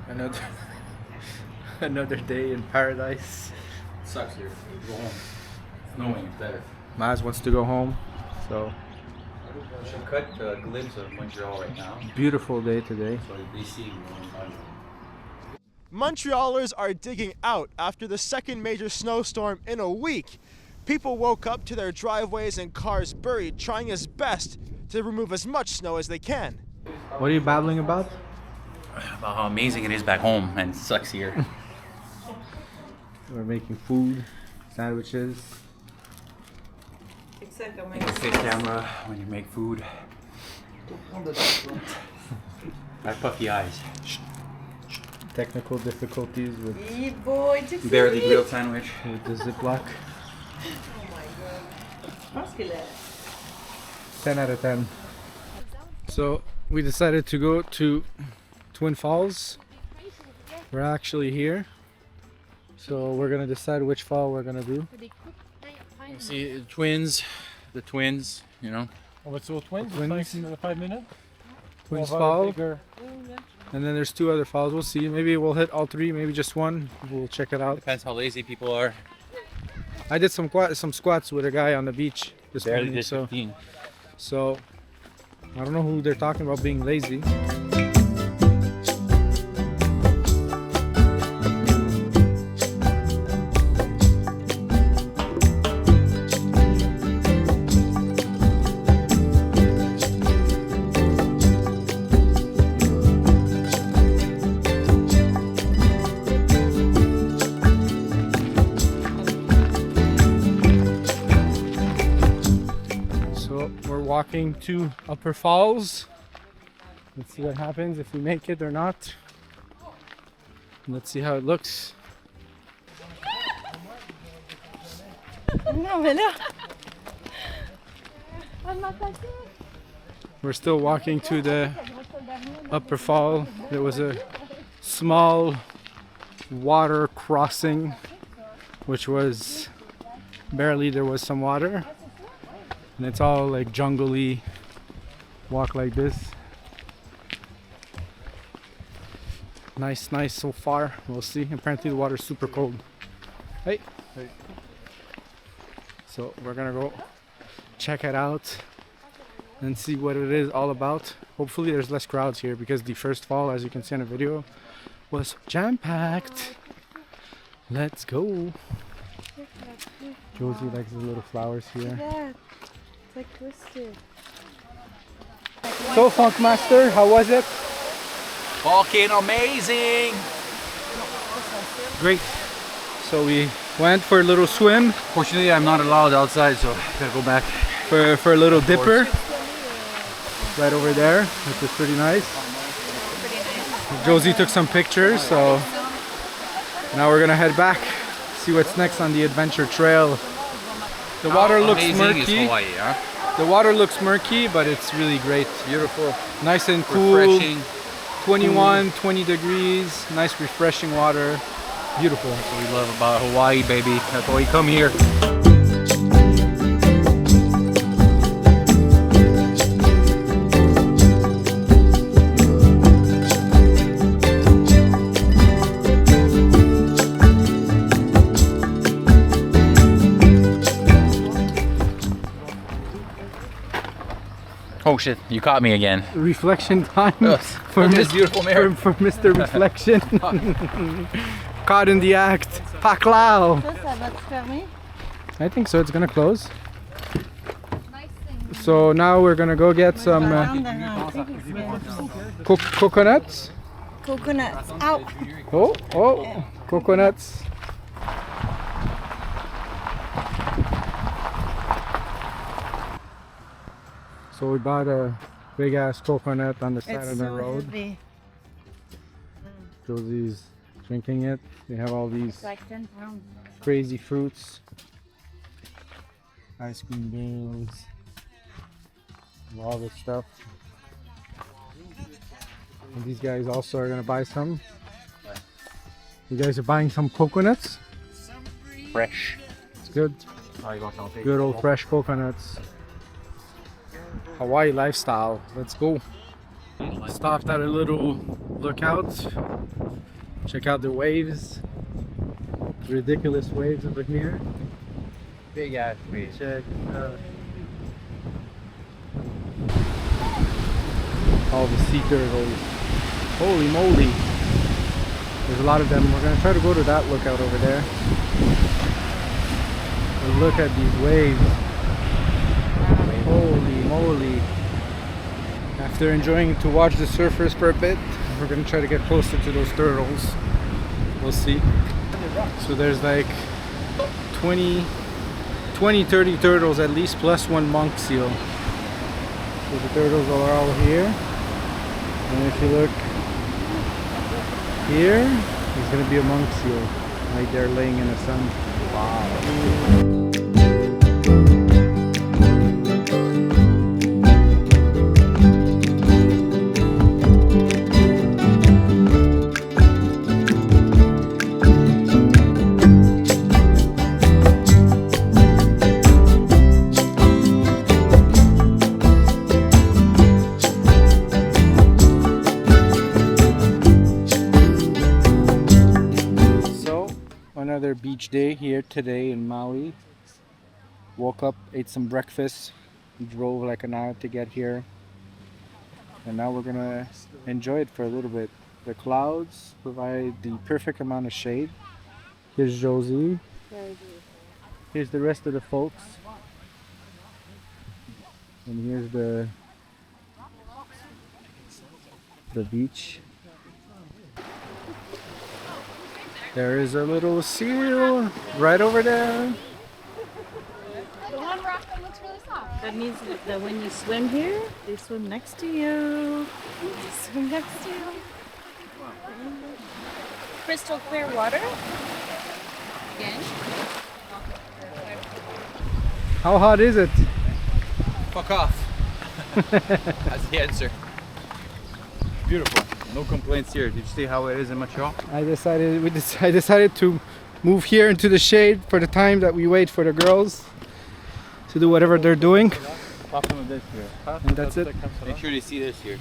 Another another day in paradise. Sucks here. Go home. Snowing is better. Maz wants to go home, so We should cut a glimpse of Montreal right now. beautiful day today. So they see. Montrealers are digging out after the second major snowstorm in a week. People woke up to their driveways and cars buried, trying his best to remove as much snow as they can. What are you babbling about? About how amazing it is back home and it sucks here. We're making food, sandwiches. Take a fake camera when you make food. I have puffy eyes. Technical difficulties with Barely grilled sandwich. the Ziploc. 10 out of 10. So we decided to go to Twin Falls. We're actually here. So we're gonna decide which fall we're gonna do. See the twins, you know. What's all twins? Twins. 5 minutes? Twins Or Fall. bigger? And then there's 2 other falls. We'll see. Maybe we'll hit all 3, maybe just one. We'll check it out. Depends how lazy people are. I did some squats with a guy on the beach this Barely morning, did so 15. I don't know who they're talking about being lazy. Walking to Upper Falls. Let's see what happens, if we make it or not. Let's see how it looks. We're still walking to the Upper Fall. There was a small water crossing, which was barely, there was some water. And it's all like jungly, walk like this. Nice so far. We'll see. Apparently the water's super cold. Hey. So we're gonna go check it out and see what it is all about. Hopefully there's less crowds here because the first fall, as you can see in the video, was jam-packed. Let's go. Josie likes the little flowers here. Yeah. It's like twisted. So Funkmaster, how was it? Fucking amazing! Great. So we went for a little swim. Fortunately, I'm not allowed outside, so I gotta go back. For a little dipper. Right over there, which is pretty nice. Josie took some pictures, so now we're gonna head back, see what's next on the adventure trail. The water looks murky. Is Hawaii, huh? The water looks murky, but it's really great. Beautiful. Nice and cool. Refreshing. 21, 20 degrees. Nice refreshing water. Beautiful. That's what we love about Hawaii, baby. That's why we come here. Oh shit, you caught me again. Reflection time for this beautiful mirror. For Mr. Reflection. Caught in the act. Paclao. I think so, it's gonna close. So now we're gonna go get some coconuts. Coconuts out. Oh, coconuts. So we bought a big ass coconut on the side of the road. Heavy. Josie's drinking it. They have all these It's like 10 pounds. crazy fruits, ice cream beans, all this stuff. And these guys also are gonna buy some. You guys are buying some coconuts? Fresh. It's good. Good old fresh coconuts. Hawaii lifestyle. Let's go. Stopped at a little lookout. Check out the waves. Ridiculous waves over here. Big ass waves. Check all the sea turtles. Holy moly. There's a lot of them. We're gonna try to go to that lookout over there. But look at these waves. Holy moly. After enjoying to watch the surfers for a bit, we're gonna try to get closer to those turtles. We'll see. So there's like 20, 30 turtles at least, plus one monk seal. So the turtles are all here. And if you look here, there's gonna be a monk seal right there laying in the sun. Wow. Another beach day here today in Maui. Woke up, ate some breakfast, drove like an hour to get here, and now we're gonna enjoy it for a little bit. The clouds provide the perfect amount of shade. Here's Josie. Here's the rest of the folks, and here's the beach. There is a little seal right over there. The one rock that looks really soft. That means that when you swim here, they swim next to you. They swim next to you. Crystal clear water. Again. How hot is it? Fuck off. That's the answer. Beautiful. No complaints here. Did you see how it is in Montreal? I decided to move here into the shade for the time that we wait for the girls to do whatever they're doing. Pop some of this here. And that's it. Make sure they see this here.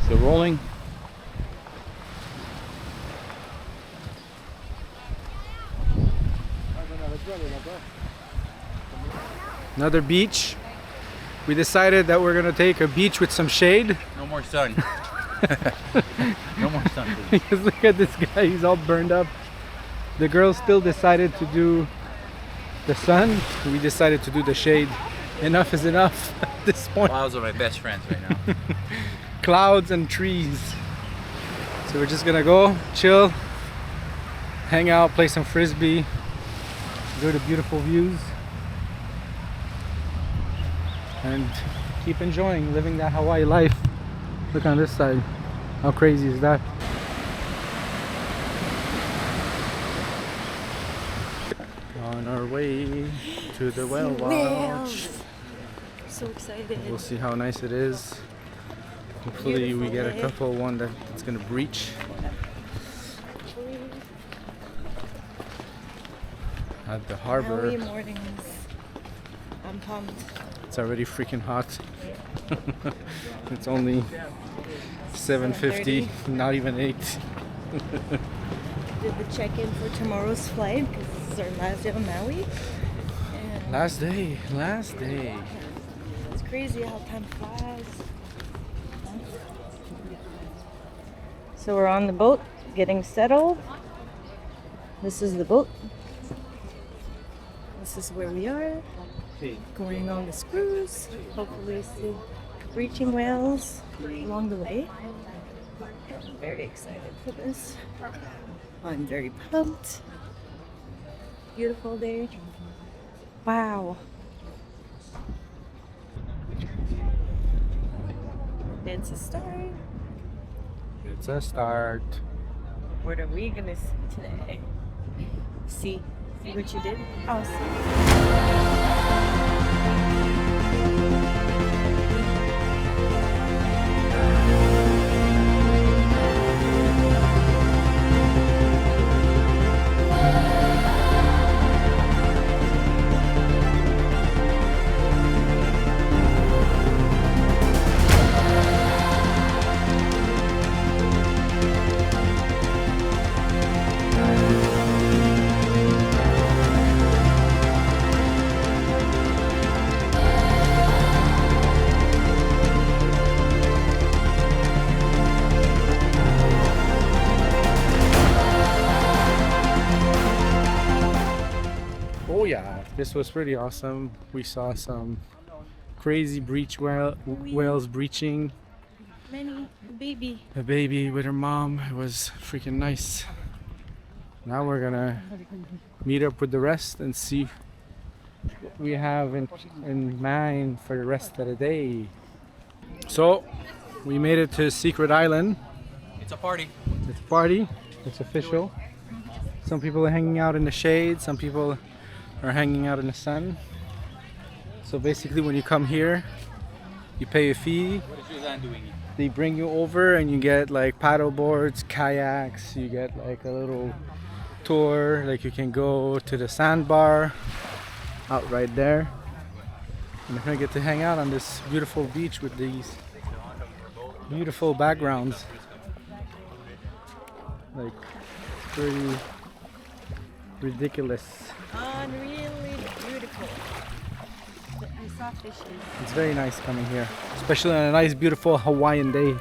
So rolling. Another beach. We decided that we're gonna take a beach with some shade. No more sun. No more sun, please. Because look at this guy, he's all burned up. The girls still decided to do the sun. We decided to do the shade. Enough is enough at this point. Clouds are my best friends right now. Clouds and trees. So we're just gonna go chill, hang out, play some frisbee, enjoy the beautiful views, and keep enjoying living that Hawaii life. Look on this side. How crazy is that? On our way to the whale watch. So excited. We'll see how nice it is. Hopefully we get a couple, one that's gonna breach. At the harbor. Maui mornings. I'm pumped. It's already freaking hot. It's only 7:50, not even 8. Did the check-in for tomorrow's flight because this is our last day on Maui. And Last day. it's crazy how time flies. So we're on the boat, getting settled. This is the boat. This is where we are. Going on the cruise. Hopefully see breaching whales along the way. I'm very excited for this. I'm very pumped. Beautiful day. Wow. It's a start. It's a start. What are we gonna see today? See what you did? Oh, see. This was pretty awesome. We saw some crazy whales breaching. Many baby. A baby with her mom. It was freaking nice. Now we're gonna meet up with the rest and see what we have in mind for the rest of the day. So we made it to Secret Island. It's a party. It's a party. It's official. Some people are hanging out in the shade. Some people are hanging out in the sun. So basically when you come here, you pay a fee. What is Suzanne doing? They bring you over and you get like paddle boards, kayaks, you get like a little tour, like you can go to the sandbar out right there. And you're gonna get to hang out on this beautiful beach with these beautiful backgrounds. Like, it's pretty ridiculous. Unreally beautiful. I saw fishes. It's very nice coming here, especially on a nice beautiful Hawaiian day.